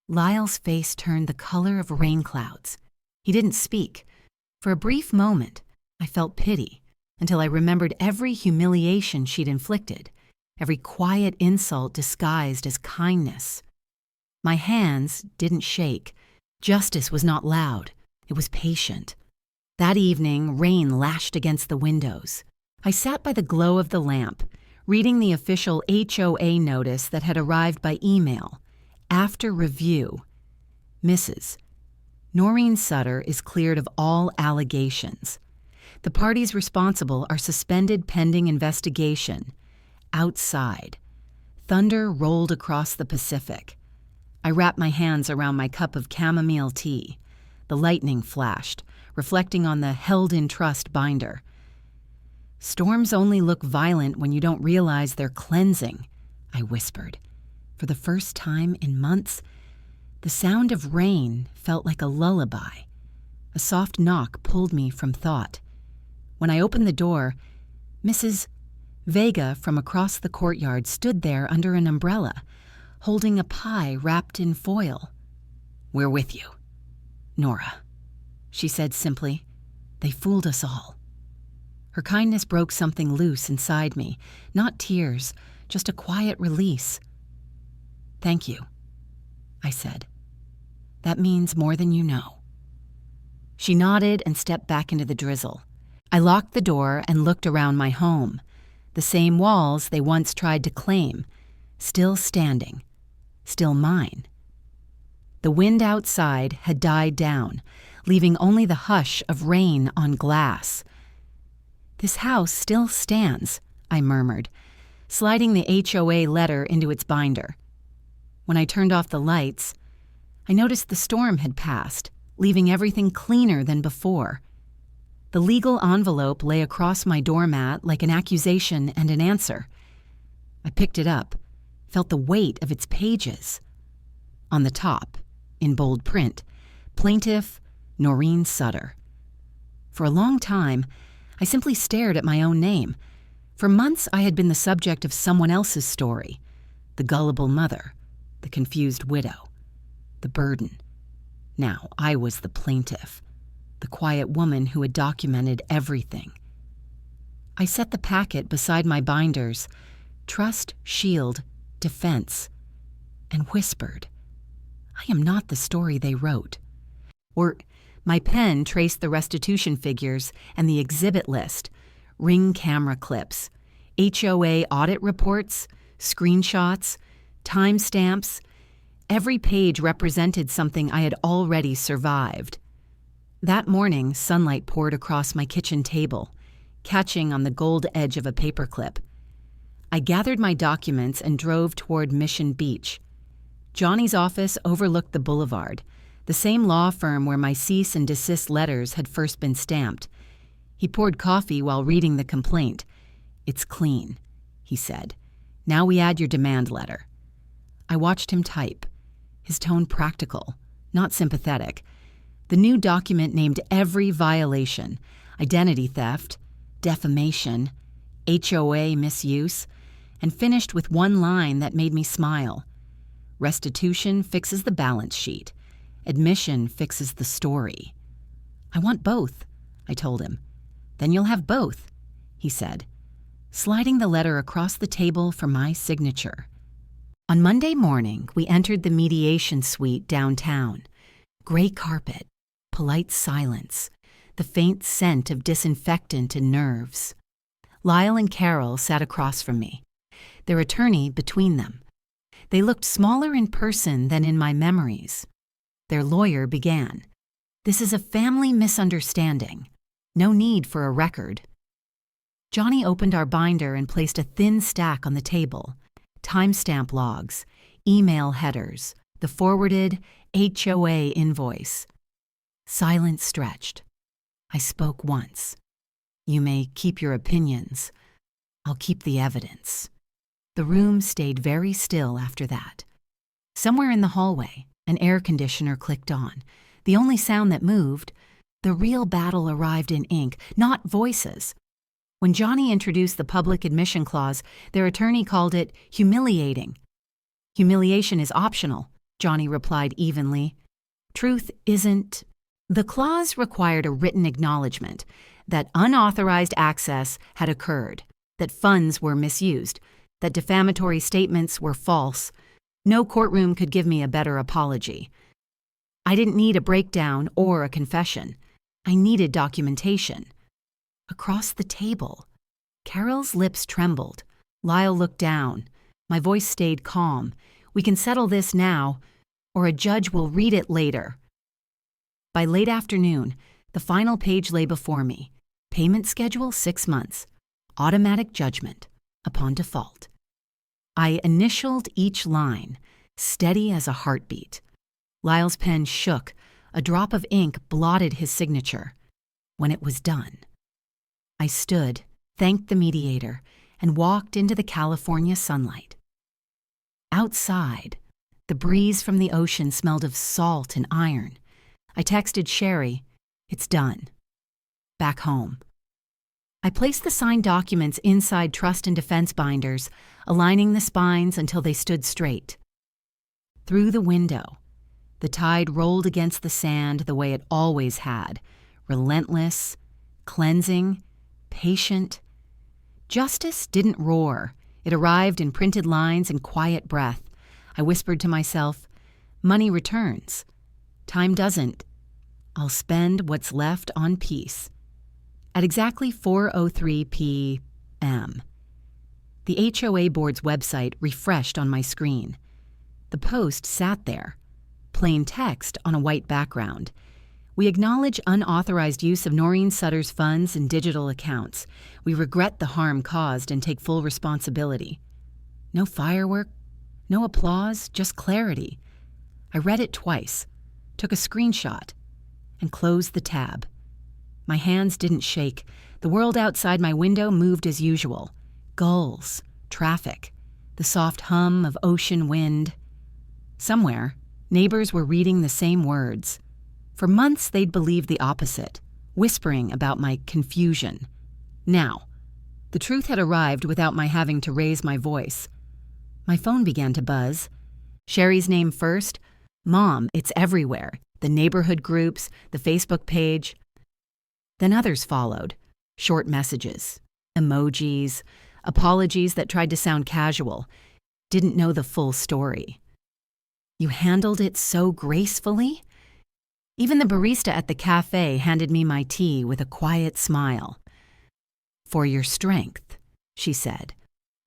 Lyle's face turned the color of rain clouds. He didn't speak. For a brief moment, I felt pity, until I remembered every humiliation she'd inflicted, every quiet insult disguised as kindness. My hands didn't shake. Justice was not loud. It was patient. That evening, rain lashed against the windows. I sat by the glow of the lamp, reading the official HOA notice that had arrived by email. After review, Mrs. Noreen Sutter is cleared of all allegations. The parties responsible are suspended pending investigation. Outside, thunder rolled across the Pacific. I wrapped my hands around my cup of chamomile tea. The lightning flashed, reflecting on the held-in-trust binder. "Storms only look violent when you don't realize they're cleansing," I whispered. For the first time in months, the sound of rain felt like a lullaby. A soft knock pulled me from thought. When I opened the door, Mrs. Vega from across the courtyard stood there under an umbrella, holding a pie wrapped in foil. "We're with you, Nora," she said simply. "They fooled us all." Her kindness broke something loose inside me, not tears, just a quiet release. "Thank you," I said. "That means more than you know." She nodded and stepped back into the drizzle. I locked the door and looked around my home. The same walls they once tried to claim, still standing, still mine. The wind outside had died down, leaving only the hush of rain on glass. "This house still stands," I murmured, sliding the HOA letter into its binder. When I turned off the lights, I noticed the storm had passed, leaving everything cleaner than before. The legal envelope lay across my doormat like an accusation and an answer. I picked it up, felt the weight of its pages. On the top, in bold print, Plaintiff Noreen Sutter. For a long time, I simply stared at my own name. For months, I had been the subject of someone else's story. The gullible mother, the confused widow, the burden. Now I was the plaintiff, the quiet woman who had documented everything. I set the packet beside my binders, trust, shield, defense, and whispered, "I am not the story they wrote." Or my pen traced the restitution figures and the exhibit list, Ring camera clips, HOA audit reports, screenshots, timestamps. Every page represented something I had already survived. That morning, sunlight poured across my kitchen table, catching on the gold edge of a paperclip. I gathered my documents and drove toward Mission Beach. Johnny's office overlooked the boulevard, the same law firm where my cease and desist letters had first been stamped. He poured coffee while reading the complaint. "It's clean," he said. "Now we add your demand letter." I watched him type, his tone practical, not sympathetic. The new document named every violation: identity theft, defamation, HOA misuse, and finished with one line that made me smile. Restitution fixes the balance sheet. Admission fixes the story. "I want both," I told him. "Then you'll have both," he said, sliding the letter across the table for my signature. On Monday morning, we entered the mediation suite downtown. Gray carpet, polite silence, the faint scent of disinfectant and nerves. Lyle and Carol sat across from me, their attorney between them. They looked smaller in person than in my memories. Their lawyer began. "This is a family misunderstanding. No need for a record." Johnny opened our binder and placed a thin stack on the table. Timestamp logs, email headers, the forwarded HOA invoice. Silence stretched. I spoke once. "You may keep your opinions. I'll keep the evidence." The room stayed very still after that. Somewhere in the hallway, an air conditioner clicked on. The only sound that moved, the real battle arrived in ink, not voices. When Johnny introduced the public admission clause, their attorney called it humiliating. "Humiliation is optional," Johnny replied evenly. "Truth isn't." The clause required a written acknowledgement that unauthorized access had occurred, that funds were misused, that defamatory statements were false. No courtroom could give me a better apology. I didn't need a breakdown or a confession. I needed documentation. Across the table, Carol's lips trembled. Lyle looked down. My voice stayed calm. "We can settle this now, or a judge will read it later." By late afternoon, the final page lay before me. Payment schedule 6 months. Automatic judgment upon default. I initialed each line, steady as a heartbeat. Lyle's pen shook. A drop of ink blotted his signature. When it was done, I stood, thanked the mediator, and walked into the California sunlight. Outside, the breeze from the ocean smelled of salt and iron. I texted Sherry, "It's done." Back home. I placed the signed documents inside trust and defense binders, aligning the spines until they stood straight. Through the window, the tide rolled against the sand the way it always had, relentless, cleansing, patient. Justice didn't roar. It arrived in printed lines and quiet breath. I whispered to myself, "Money returns. Time doesn't. I'll spend what's left on peace." At exactly 4:03 p.m., the HOA board's website refreshed on my screen. The post sat there, plain text on a white background. We acknowledge unauthorized use of Noreen Sutter's funds and digital accounts. We regret the harm caused and take full responsibility. No firework, no applause, just clarity. I read it twice, took a screenshot, and closed the tab. My hands didn't shake. The world outside my window moved as usual. Gulls, traffic, the soft hum of ocean wind. Somewhere, neighbors were reading the same words. For months, they'd believed the opposite, whispering about my confusion. Now, the truth had arrived without my having to raise my voice. My phone began to buzz. Sherry's name first. Mom, it's everywhere. The neighborhood groups, the Facebook page. Then others followed. Short messages, emojis, apologies that tried to sound casual. Didn't know the full story. You handled it so gracefully? Even the barista at the cafe handed me my tea with a quiet smile. For your strength, she said,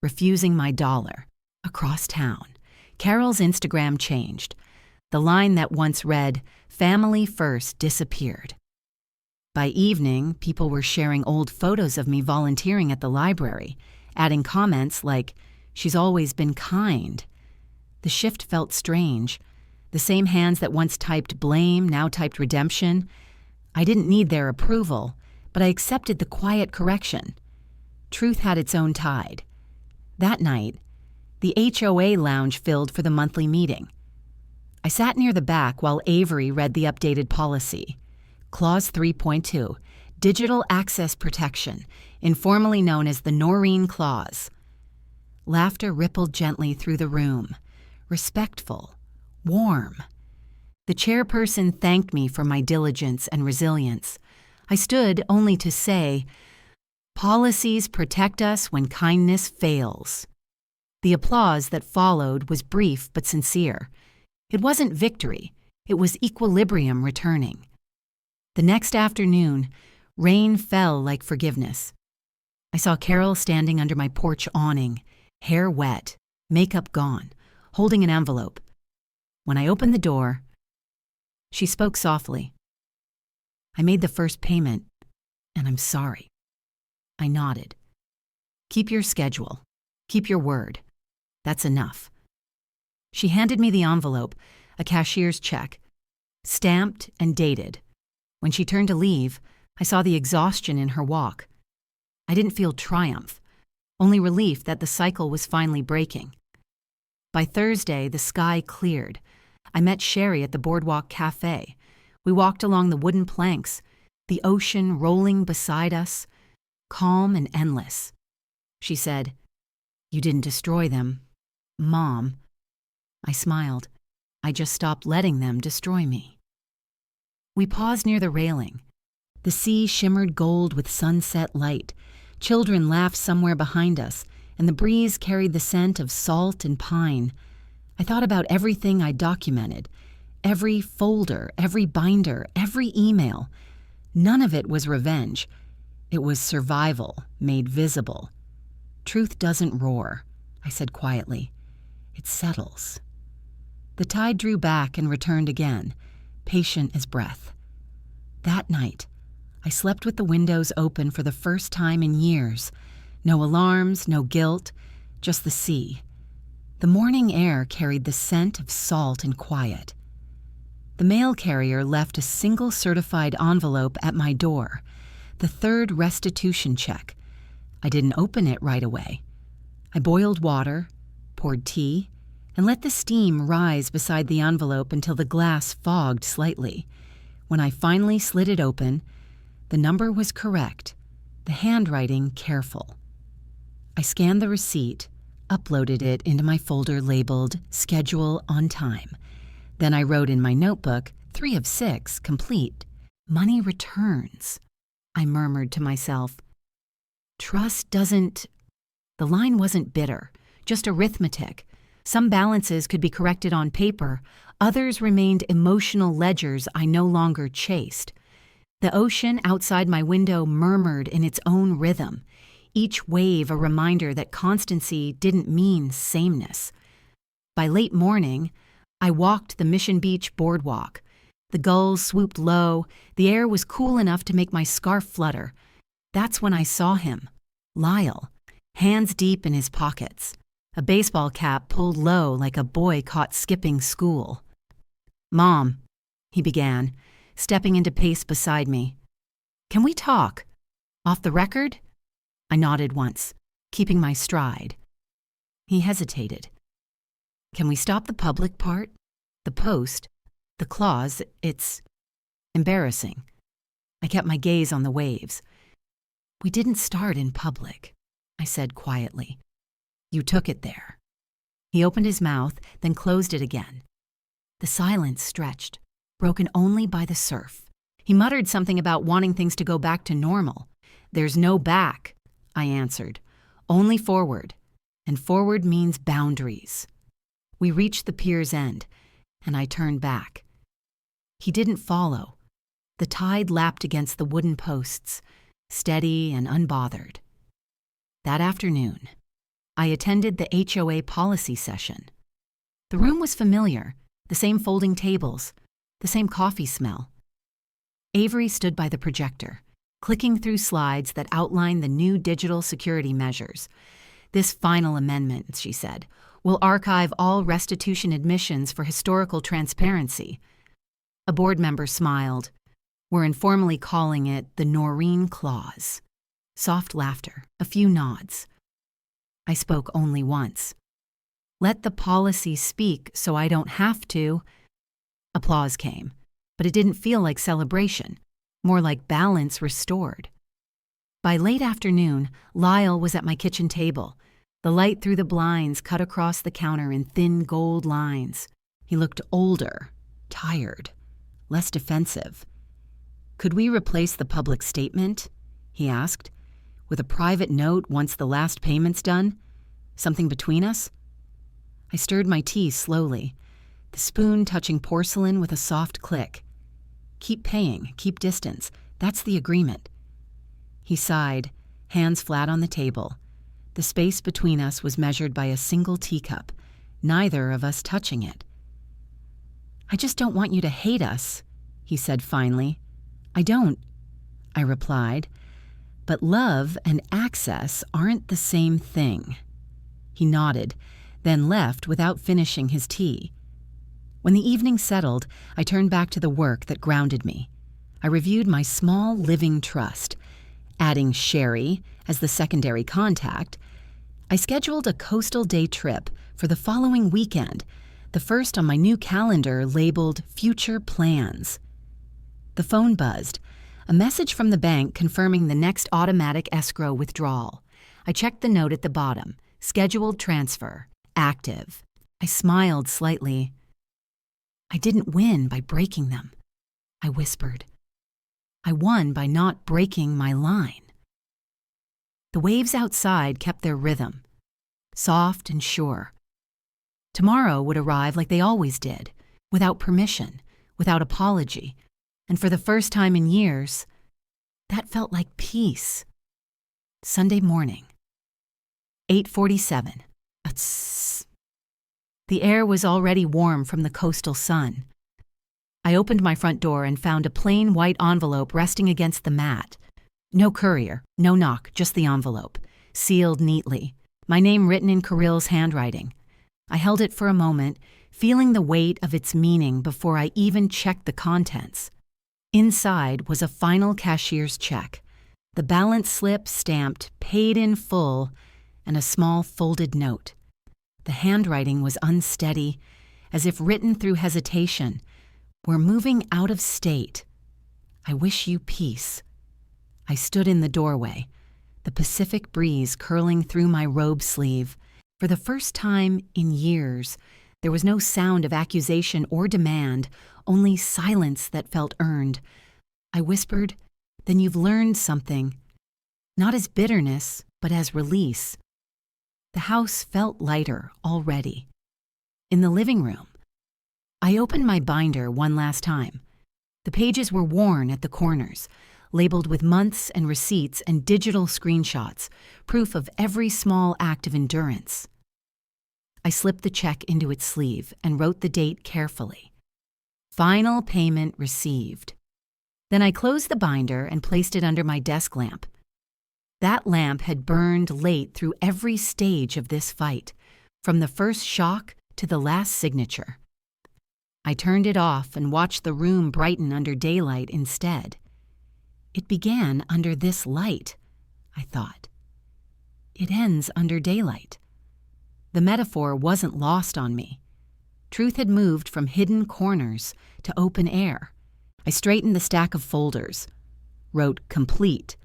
refusing my dollar. Across town, Carol's Instagram changed. The line that once read, "Family first," disappeared. By evening, people were sharing old photos of me volunteering at the library, adding comments like, "She's always been kind." The shift felt strange. The same hands that once typed blame now typed redemption. I didn't need their approval, but I accepted the quiet correction. Truth had its own tide. That night, the HOA lounge filled for the monthly meeting. I sat near the back while Avery read the updated policy. Clause 3.2, Digital Access Protection, informally known as the Noreen Clause. Laughter rippled gently through the room. Respectful. Warm. The chairperson thanked me for my diligence and resilience. I stood only to say, "Policies protect us when kindness fails." The applause that followed was brief but sincere. It wasn't victory. It was equilibrium returning. The next afternoon, rain fell like forgiveness. I saw Carol standing under my porch awning, hair wet, makeup gone, holding an envelope. When I opened the door, she spoke softly. "I made the first payment, and I'm sorry." I nodded. "Keep your schedule. Keep your word. That's enough." She handed me the envelope, a cashier's check, stamped and dated. When she turned to leave, I saw the exhaustion in her walk. I didn't feel triumph, only relief that the cycle was finally breaking. By Thursday, the sky cleared. I met Sherry at the Boardwalk Cafe. We walked along the wooden planks, the ocean rolling beside us, calm and endless. She said, "You didn't destroy them, Mom." I smiled. I just stopped letting them destroy me. We paused near the railing. The sea shimmered gold with sunset light. Children laughed somewhere behind us, and the breeze carried the scent of salt and pine. I thought about everything I documented, every folder, every binder, every email. None of it was revenge. It was survival made visible. "Truth doesn't roar," I said quietly. "It settles." The tide drew back and returned again, patient as breath. That night, I slept with the windows open for the first time in years. No alarms, no guilt, just the sea. The morning air carried the scent of salt and quiet. The mail carrier left a single certified envelope at my door, the third restitution check. I didn't open it right away. I boiled water, poured tea, and let the steam rise beside the envelope until the glass fogged slightly. When I finally slid it open, the number was correct, the handwriting careful. I scanned the receipt, uploaded it into my folder labeled Schedule on Time. Then I wrote in my notebook, 3 of 6, complete. Money returns. I murmured to myself. Trust doesn't... The line wasn't bitter, just arithmetic. Some balances could be corrected on paper. Others remained emotional ledgers I no longer chased. The ocean outside my window murmured in its own rhythm, each wave a reminder that constancy didn't mean sameness. By late morning, I walked the Mission Beach boardwalk. The gulls swooped low. The air was cool enough to make my scarf flutter. That's when I saw him, Lyle, hands deep in his pockets, a baseball cap pulled low like a boy caught skipping school. "Mom," he began, stepping into pace beside me. "Can we talk? Off the record?" I nodded once, keeping my stride. He hesitated. "Can we stop the public part? The post? The clause? It's embarrassing." I kept my gaze on the waves. "We didn't start in public," I said quietly. "You took it there." He opened his mouth, then closed it again. The silence stretched, broken only by the surf. He muttered something about wanting things to go back to normal. "There's no back," I answered. "Only forward. And forward means boundaries." We reached the pier's end, and I turned back. He didn't follow. The tide lapped against the wooden posts, steady and unbothered. That afternoon, I attended the HOA policy session. The room was familiar, the same folding tables, the same coffee smell. Avery stood by the projector, clicking through slides that outlined the new digital security measures. "This final amendment," she said, "will archive all restitution admissions for historical transparency." A board member smiled. "We're informally calling it the Noreen Clause." Soft laughter, a few nods. I spoke only once. "Let the policy speak so I don't have to." Applause came, but it didn't feel like celebration, more like balance restored. By late afternoon, Lyle was at my kitchen table. The light through the blinds cut across the counter in thin gold lines. He looked older, tired, less defensive. "Could we replace the public statement?" he asked. "With a private note once the last payment's done? Something between us?" I stirred my tea slowly, the spoon touching porcelain with a soft click. "Keep paying, keep distance. That's the agreement." He sighed, hands flat on the table. The space between us was measured by a single teacup, neither of us touching it. "I just don't want you to hate us," he said finally. "I don't," I replied. "But love and access aren't the same thing." He nodded, then left without finishing his tea. When the evening settled, I turned back to the work that grounded me. I reviewed my small living trust. Adding Sherry as the secondary contact, I scheduled a coastal day trip for the following weekend, the first on my new calendar labeled Future Plans. The phone buzzed, a message from the bank confirming the next automatic escrow withdrawal. I checked the note at the bottom, scheduled transfer, active. I smiled slightly. "I didn't win by breaking them," I whispered. "I won by not breaking my line." The waves outside kept their rhythm, soft and sure. Tomorrow would arrive like they always did, without permission, without apology, and for the first time in years, that felt like peace. Sunday morning, 8:47. The air was already warm from the coastal sun. I opened my front door and found a plain white envelope resting against the mat. No courier, no knock, just the envelope, sealed neatly, my name written in Kirill's handwriting. I held it for a moment, feeling the weight of its meaning before I even checked the contents. Inside was a final cashier's check, the balance slip stamped "paid in full," and a small folded note. The handwriting was unsteady, as if written through hesitation. "We're moving out of state. I wish you peace." I stood in the doorway, the Pacific breeze curling through my robe sleeve. For the first time in years, there was no sound of accusation or demand, only silence that felt earned. I whispered, "Then you've learned something." Not as bitterness, but as release. The house felt lighter already. In the living room, I opened my binder one last time. The pages were worn at the corners, labeled with months and receipts and digital screenshots, proof of every small act of endurance. I slipped the check into its sleeve and wrote the date carefully. Final payment received. Then I closed the binder and placed it under my desk lamp. That lamp had burned late through every stage of this fight, from the first shock to the last signature. I turned it off and watched the room brighten under daylight instead. It began under this light, I thought. It ends under daylight. The metaphor wasn't lost on me. Truth had moved from hidden corners to open air. I straightened the stack of folders, wrote "complete"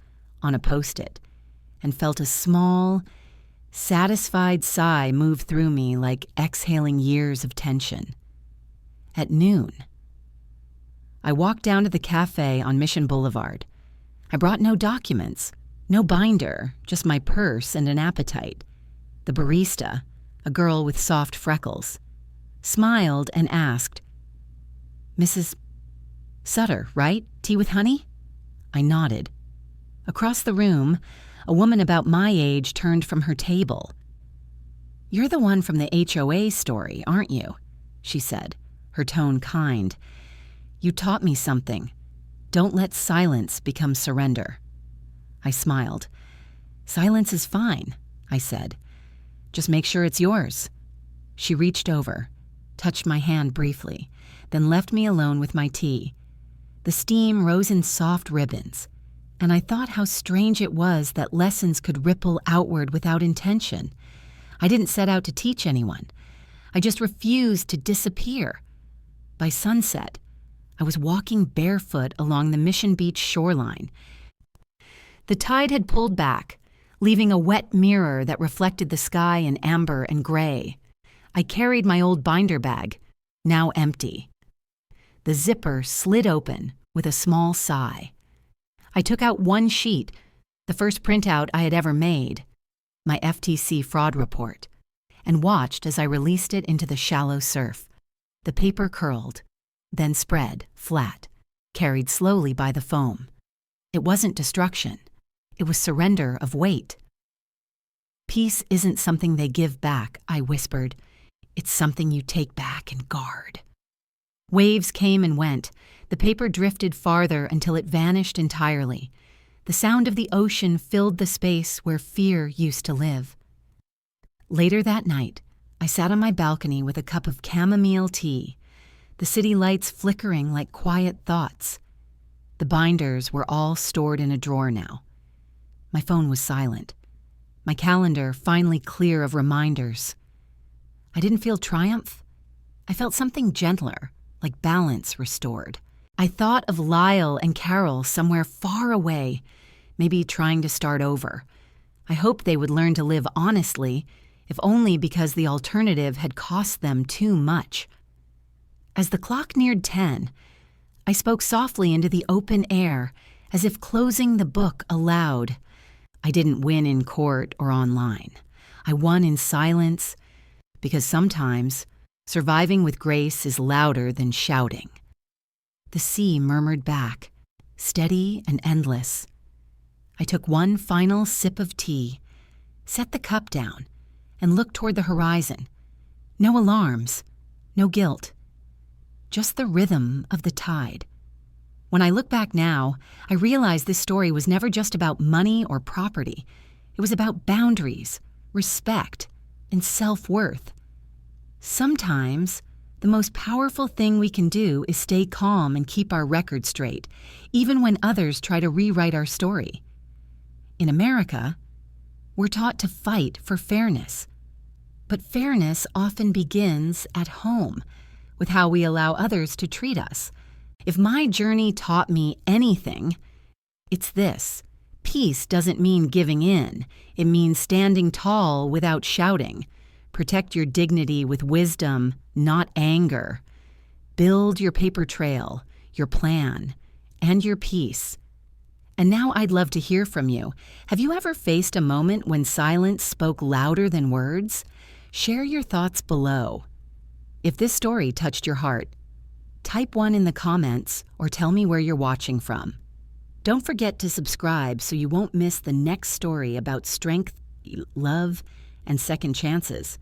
on a Post-it, and felt a small, satisfied sigh move through me like exhaling years of tension. At noon, I walked down to the cafe on Mission Boulevard. I brought no documents, no binder, just my purse and an appetite. The barista, a girl with soft freckles, smiled and asked, "Mrs. Sutter, right? Tea with honey?" I nodded. Across the room, a woman about my age turned from her table. "You're the one from the HOA story, aren't you?" she said, her tone kind. "You taught me something. Don't let silence become surrender." I smiled. "Silence is fine," I said. "Just make sure it's yours." She reached over, touched my hand briefly, then left me alone with my tea. The steam rose in soft ribbons, and I thought how strange it was that lessons could ripple outward without intention. I didn't set out to teach anyone. I just refused to disappear. By sunset, I was walking barefoot along the Mission Beach shoreline. The tide had pulled back, leaving a wet mirror that reflected the sky in amber and gray. I carried my old binder bag, now empty. The zipper slid open with a small sigh. I took out one sheet, the first printout I had ever made, my FTC fraud report, and watched as I released it into the shallow surf. The paper curled, then spread, flat, carried slowly by the foam. It wasn't destruction. It was surrender of weight. "Peace isn't something they give back," I whispered. "It's something you take back and guard." Waves came and went. The paper drifted farther until it vanished entirely. The sound of the ocean filled the space where fear used to live. Later that night, I sat on my balcony with a cup of chamomile tea, the city lights flickering like quiet thoughts. The binders were all stored in a drawer now. My phone was silent, my calendar finally clear of reminders. I didn't feel triumph. I felt something gentler, like balance restored. I thought of Lyle and Carol somewhere far away, maybe trying to start over. I hoped they would learn to live honestly, if only because the alternative had cost them too much. As the clock neared 10, I spoke softly into the open air, as if closing the book aloud. I didn't win in court or online. I won in silence, because sometimes surviving with grace is louder than shouting. The sea murmured back, steady and endless. I took one final sip of tea, set the cup down, and looked toward the horizon. No alarms, no guilt, just the rhythm of the tide. When I look back now, I realize this story was never just about money or property. It was about boundaries, respect, and self-worth. Sometimes, the most powerful thing we can do is stay calm and keep our record straight, even when others try to rewrite our story. In America, we're taught to fight for fairness. But fairness often begins at home, with how we allow others to treat us. If my journey taught me anything, it's this. Peace doesn't mean giving in. It means standing tall without shouting. Protect your dignity with wisdom, not anger. Build your paper trail, your plan, and your peace. And now I'd love to hear from you. Have you ever faced a moment when silence spoke louder than words? Share your thoughts below. If this story touched your heart, type 1 in the comments or tell me where you're watching from. Don't forget to subscribe so you won't miss the next story about strength, love, and second chances.